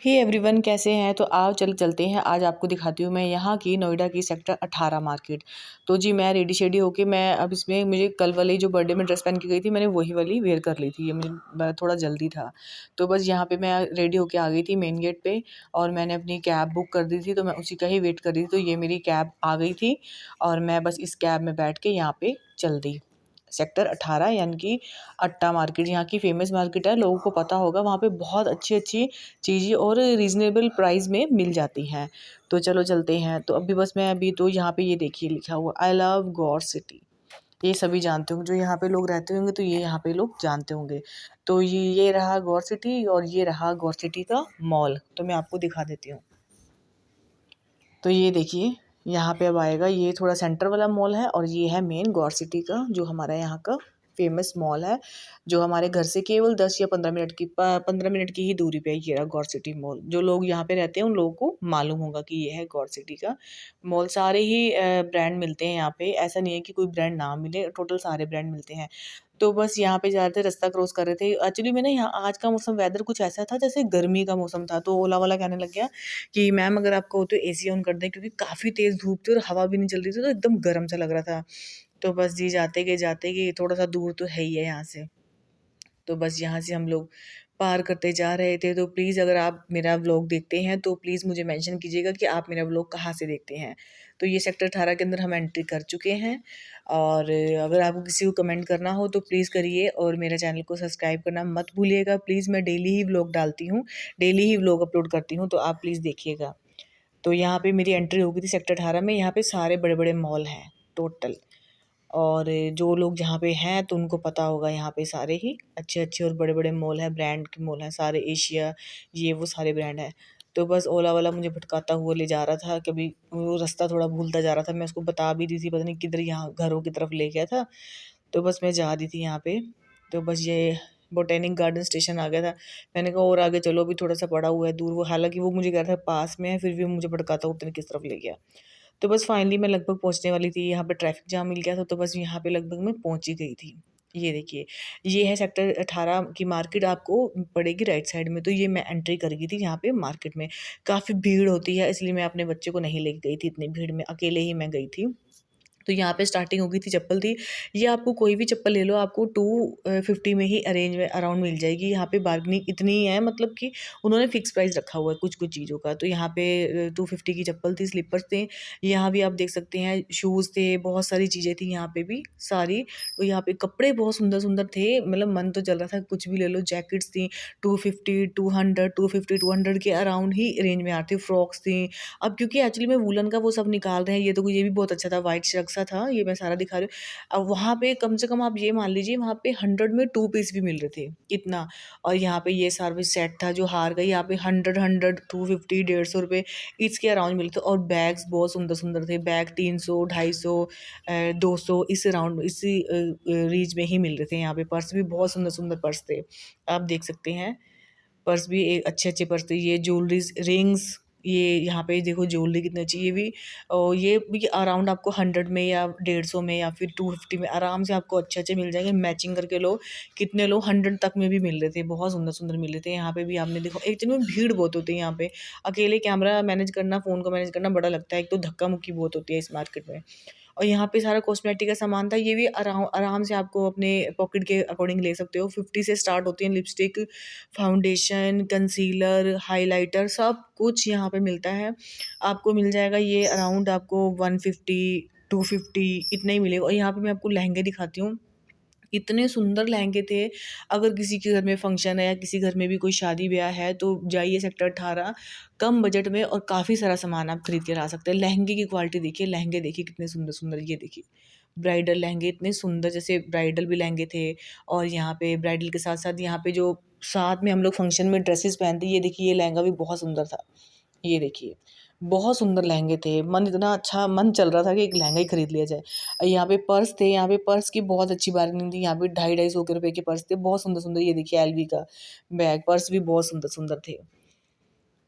Hey everyone, कैसे हैं। तो आओ चलते हैं। आज आपको दिखाती हूँ मैं यहाँ की नोएडा की सेक्टर 18 मार्केट। तो जी मैं रेडी शेडी होके मैं अब इसमें मुझे कल वाली जो बर्थडे में ड्रेस पहन के गई थी, मैंने वही वाली वेयर कर ली थी। ये मुझे थोड़ा जल्दी था, तो बस यहाँ पे मैं रेडी होके आ गई थी मेन गेट पे। और मैंने अपनी कैब बुक कर दी थी, तो मैं उसी का ही वेट कर रही थी। तो ये मेरी कैब आ गई थी और मैं बस इस कैब में बैठ के यहाँ पे चल दी। सेक्टर 18 यानी कि अट्टा मार्केट यहाँ की फेमस मार्केट है, लोगों को पता होगा। वहाँ पे बहुत अच्छी अच्छी चीज़ें और रीज़नेबल प्राइस में मिल जाती हैं। तो चलो चलते हैं। तो अभी तो यहाँ पे ये देखिए लिखा हुआ आई लव गौर सिटी। ये सभी जानते होंगे, जो यहाँ पे लोग रहते होंगे तो ये यहाँ पे लोग जानते होंगे। तो ये रहा गौर सिटी और ये रहा गौर सिटी का मॉल। तो मैं आपको दिखा देती हूँ। तो ये देखिए यहाँ पे अब आएगा, ये थोड़ा सेंटर वाला मॉल है और ये है मेन गौर सिटी का जो हमारा यहाँ का फेमस मॉल है, जो हमारे घर से केवल 10 या 15 मिनट की ही दूरी पे है। ये रहा गौर सिटी मॉल। जो लोग यहाँ पे रहते हैं उन लोगों को मालूम होगा कि ये है गौर सिटी का मॉल। सारे ही ब्रांड मिलते हैं यहाँ पे, ऐसा नहीं है कि कोई ब्रांड ना मिले, टोटल सारे ब्रांड मिलते हैं। तो बस यहाँ पे जा रहे थे, रास्ता क्रॉस कर रहे थे। एक्चुअली मैं ना यहाँ आज का मौसम वेदर कुछ ऐसा था जैसे गर्मी का मौसम था। तो ओला वाला कहने लग गया कि मैम अगर आपको हो तो एसी ऑन कर दें, क्योंकि काफ़ी तेज़ धूप थी और हवा भी नहीं चल रही थी, तो एकदम गर्म सा लग रहा था। तो बस जी जाते गए थोड़ा सा दूर तो है ही है यहाँ से। तो बस यहाँ से हम लोग पार करते जा रहे थे। तो प्लीज़ अगर आप मेरा व्लॉग देखते हैं तो प्लीज़ मुझे मेंशन कीजिएगा कि आप मेरा व्लॉग कहाँ से देखते हैं। तो ये सेक्टर 18 के अंदर हम एंट्री कर चुके हैं। और अगर आपको किसी को कमेंट करना हो तो प्लीज़ करिए और मेरे चैनल को सब्सक्राइब करना मत भूलिएगा प्लीज़। मैं डेली ही व्लॉग डालती हूँ, डेली ही व्लॉग अपलोड करती हूँ, तो आप प्लीज़ देखिएगा। तो यहाँ पे मेरी एंट्री हो गई थी सेक्टर 18 में। यहाँ पे सारे बड़े बड़े मॉल हैं टोटल। और जो लोग जहाँ पे हैं तो उनको पता होगा, यहाँ पे सारे ही अच्छे अच्छे और बड़े बड़े मॉल हैं, ब्रांड के मॉल हैं सारे, एशिया ये वो सारे ब्रांड हैं। तो बस ओला वाला मुझे भटकाता हुआ ले जा रहा था, कभी वो रास्ता थोड़ा भूलता जा रहा था। मैं उसको बता भी दी थी, पता नहीं किधर यहाँ घरों की तरफ ले गया था। तो बस मैं जा रही थी यहाँ पे। तो बस ये बोटेनिक गार्डन स्टेशन आ गया था। मैंने कहा और आगे चलो, अभी थोड़ा सा पड़ा हुआ है दूर। वो हालांकि वो मुझे कह रहा था पास में है, फिर भी मुझे भटकाता हुआ पता नहीं किस तरफ ले गया। तो बस फाइनली मैं लगभग पहुंचने वाली थी। यहाँ पे ट्रैफिक जाम मिल गया था, तो बस यहाँ पे लगभग मैं पहुंच ही गई थी। ये देखिए, ये है सेक्टर 18 की मार्केट, आपको पड़ेगी राइट साइड में। तो ये मैं एंट्री कर गई थी यहाँ पे मार्केट में। काफ़ी भीड़ होती है, इसलिए मैं अपने बच्चे को नहीं लेके गई थी इतनी भीड़ में, अकेले ही मैं गई थी। तो यहाँ पे स्टार्टिंग हो गई थी, चप्पल थी। ये आपको कोई भी चप्पल ले लो, आपको 250 में ही अरेंज में अराउंड मिल जाएगी। यहाँ पे बार्गेनिंग इतनी है, मतलब कि उन्होंने फिक्स प्राइस रखा हुआ है कुछ कुछ चीज़ों का। तो यहाँ पे 250 की चप्पल थी, स्लीपर्स थे। यहाँ भी आप देख सकते हैं शूज़ थे, बहुत सारी चीज़ें थी यहाँ पे भी सारी। तो यहाँ पे कपड़े बहुत सुंदर सुंदर थे, मतलब मन तो चल रहा था कुछ भी ले लो। जैकेट्स थी 250, 200, 250, 200 के अराउंड ही रेंज में आती। फ्रॉक्स थी। अब क्योंकि एक्चुअली मैं वूलन का वो सब निकाल रहे हैं, ये भी बहुत अच्छा था, वाइट शर्ट सा था, ये मैं सारा दिखा रही हूँ। अब वहाँ पे कम से कम आप ये मान लीजिए, वहाँ पे 100 में 2 पीस भी मिल रहे थे इतना। और यहाँ पे ये सर्विस सेट था जो हार गई, यहाँ पे 100, 250, 150 रुपये इसके अराउंड मिलते। और बैग्स बहुत सुंदर सुंदर थे, बैग 300, 250, 200 इस अराउंड इसी रीच में ही मिल रहे थे। यहाँ पे पर्स भी बहुत सुंदर सुंदर पर्स थे, आप देख सकते हैं। पर्स भी एक अच्छे अच्छे पर्स थे। ये ज्वेलरीज रिंग्स, ये यहाँ पे देखो ज्वेलरी कितनी अच्छी। ये भी और ये भी अराउंड आपको 100 में या 150 में या फिर 250 में आराम से आपको अच्छे अच्छे मिल जाएंगे। मैचिंग करके लो, कितने लो 100 तक में भी मिल रहे थे, बहुत सुंदर सुंदर मिल रहे थे। यहाँ पे भी आपने देखो, एक दिन में भीड़ बहुत होती है यहाँ पे। अकेले कैमरा मैनेज करना, फ़ोन को मैनेज करना बड़ा लगता है, एक तो धक्का मुक्की बहुत होती है इस मार्केट में। और यहाँ पे सारा कॉस्मेटिक का सामान था। ये भी आराम आराम से आपको अपने पॉकेट के अकॉर्डिंग ले सकते हो। 50 से स्टार्ट होती है लिपस्टिक, फाउंडेशन, कंसीलर, हाइलाइटर, सब कुछ यहाँ पे मिलता है। आपको मिल जाएगा ये अराउंड आपको 150, 250 इतना ही मिलेगा। और यहाँ पे मैं आपको लहंगे दिखाती हूँ, इतने सुंदर लहंगे थे। अगर किसी के घर में फंक्शन है या किसी घर में भी कोई शादी ब्याह है तो जाइए सेक्टर 18, कम बजट में और काफ़ी सारा सामान आप खरीद के ला सकते हैं। लहंगे की क्वालिटी देखिए, लहंगे देखिए कितने सुंदर सुंदर, ये देखिए ब्राइडल लहंगे इतने सुंदर, जैसे ब्राइडल भी लहंगे थे। और यहाँ पे ब्राइडल के साथ साथ यहाँ पे जो साथ में हम लोग फंक्शन में ड्रेसेस पहनते हैं, ये देखिए ये लहंगा भी बहुत सुंदर था। ये देखिए बहुत सुंदर लहंगे थे, मन इतना अच्छा मन चल रहा था कि एक लहंगा ही खरीद लिया जाए। यहाँ पे पर्स थे, यहाँ पे पर्स की बहुत अच्छी बार्गेनिंग थी। यहाँ पे 250-250 के रुपए के पर्स थे, बहुत सुंदर सुंदर। ये देखिए एलवी का बैग, पर्स भी बहुत सुंदर सुंदर थे।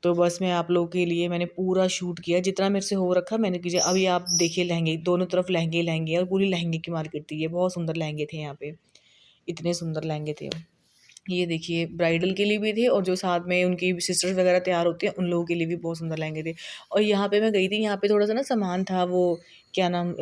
तो बस मैं आप लोगों के लिए मैंने पूरा शूट किया जितना मेरे से हो रखा मैंने कीजिए। अभी आप देखिए लहंगे, दोनों तरफ लहंगे लहंगे, और पूरी लहंगे की मार्केट थी। ये बहुत सुंदर लहंगे थे यहाँ पे, इतने सुंदर लहंगे थे। ये देखिए ब्राइडल के लिए भी थे और जो साथ में उनकी सिस्टर्स वगैरह तैयार होती हैं उन लोगों के लिए भी बहुत सुंदर लहंगे थे। और यहाँ पे मैं गई थी, यहाँ पे थोड़ा सा ना सामान था, वो क्या नाम,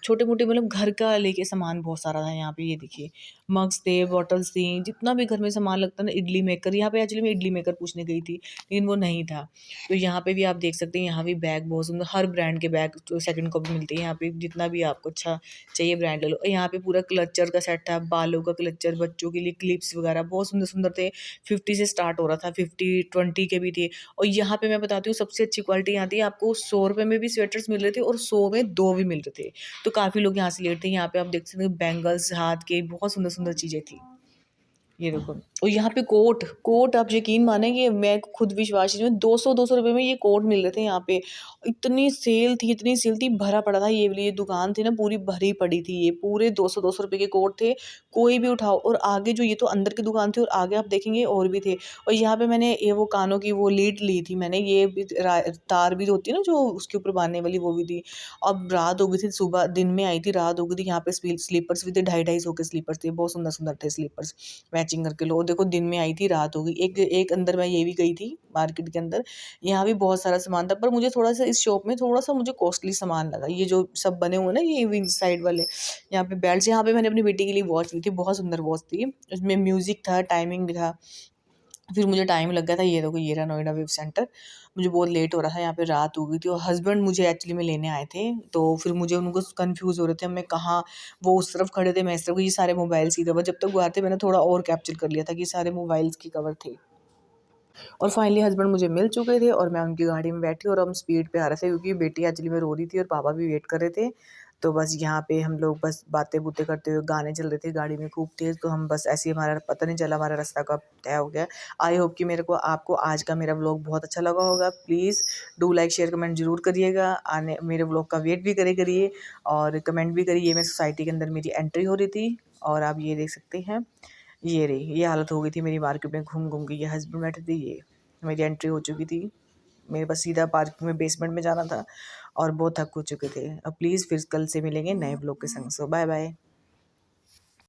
छोटे मोटे मतलब घर का लेके सामान बहुत सारा था यहाँ पे। ये देखिए मग्स थे, बॉटल्स थी, जितना भी घर में सामान लगता है ना, इडली मेकर। यहाँ पे एक्चुअली मैं इडली मेकर पूछने गई थी लेकिन वो नहीं था। तो यहाँ पे भी आप देख सकते हैं, यहाँ भी बैग बहुत सुंदर, हर ब्रांड के बैग जो सेकंड को भी मिलते हैं यहाँ पे, जितना भी आपको अच्छा चाहिए ब्रांड ले लो। और यहाँ पे पूरा क्लचर का सेट था, बालों का क्लचर, बच्चों के लिए क्लिप्स वगैरह बहुत सुंदर सुंदर थे। 50 से स्टार्ट हो रहा था, 50 20 के भी थे। और यहाँ पे मैं बताती हूँ सबसे अच्छी क्वालिटी यहाँ थी, आपको 100 रुपये में भी स्वेटर्स मिल रहे थे और 100 में 2 भी मिल रहे थे। तो काफ़ी लोग यहाँ से लेते हैं। यहाँ पे आप देख सकते हैं बैंगल्स, हाथ के, बहुत सुंदर सुंदर चीज़ें थी। ये देखो। और यहाँ पे कोट कोट आप यकीन मानेंगे, मैं खुद विश्वास नहीं, 200 रुपये में ये कोट मिल रहे थे यहाँ पे। इतनी सेल थी, इतनी सेल थी, भरा पड़ा था। ये वाली ये दुकान थी ना पूरी भरी पड़ी थी, ये पूरे 200 के कोट थे, कोई भी उठाओ। और आगे जो, ये तो अंदर की दुकान थी और आगे आप देखेंगे और भी थे। और यहाँ पे मैंने ये वो कानों की वो लीड ली थी मैंने, ये भी तार भी होती है ना जो उसके ऊपर बांधने वाली, वो भी थी। अब रात हो गई थी, सुबह दिन में आई थी, रात हो गई थी। यहाँ पे स्लीपर्स भी थे, 250-250 के स्लीपर्स थे, बहुत सुंदर सुंदर थे स्लीपर्स, मैचिंग करके लो। देखो दिन में आई थी, रात हो गई। एक एक अंदर मैं ये भी गई थी मार्केट के अंदर, यहाँ भी बहुत सारा सामान था, पर मुझे थोड़ा सा इस शॉप में थोड़ा सा मुझे कॉस्टली सामान लगा। ये जो सब बने हुए ना ये विंग साइड वाले, यहाँ पे बेल्ट, यहाँ पे मैंने अपनी बेटी के लिए वॉच ली थी, बहुत सुंदर वॉच थी, उसमें म्यूजिक था, टाइमिंग भी था। फिर मुझे टाइम लग गया था। ये देखो, ये रहा नोएडा वेव सेंटर। मुझे बहुत लेट हो रहा था, यहाँ पे रात हो गई थी और हस्बैंड मुझे एक्चुअली में लेने आए थे। तो फिर मुझे उनको कंफ्यूज हो रहे थे, मैं कहाँ, वो उस तरफ खड़े थे, मैं इस तरफ, ये सारे मोबाइल्स की कवर, जब तक वो आते मैंने थोड़ा और कैप्चर कर लिया था कि सारे मोबाइल्स की कवर थे। और फाइनली हस्बैंड मुझे मिल चुके थे और मैं उनकी गाड़ी में बैठी और हम स्पीड पे आ रहे थे क्योंकि बेटी एक्चुअली में रो रही थी और पापा भी वेट कर रहे थे। तो बस यहाँ पे हम लोग बस बातें बूतें करते हुए, गाने चल रहे थे गाड़ी में खूब तेज़, तो हम बस ऐसे ही, हमारा पता नहीं चला हमारा रास्ता कब तय हो गया। आई होप कि मेरे को आपको आज का मेरा व्लॉग बहुत अच्छा लगा होगा। Please do like share comment ज़रूर करिएगा, आने मेरे व्लॉग का वेट भी करिए और कमेंट भी करिए। मैं सोसाइटी के अंदर मेरी एंट्री हो रही थी और आप ये देख सकते हैं, ये रही, ये हालत हो गई थी मेरी मार्केट में घूम घूम के। ये हस्बैंड बैठे थे, ये मेरी एंट्री हो चुकी थी, मेरे पास सीधा पार्किंग में बेसमेंट में जाना था और बहुत थक हो चुके थे। अब प्लीज़ फिर कल से मिलेंगे नए ब्लॉग के संग। सो बाय बाय।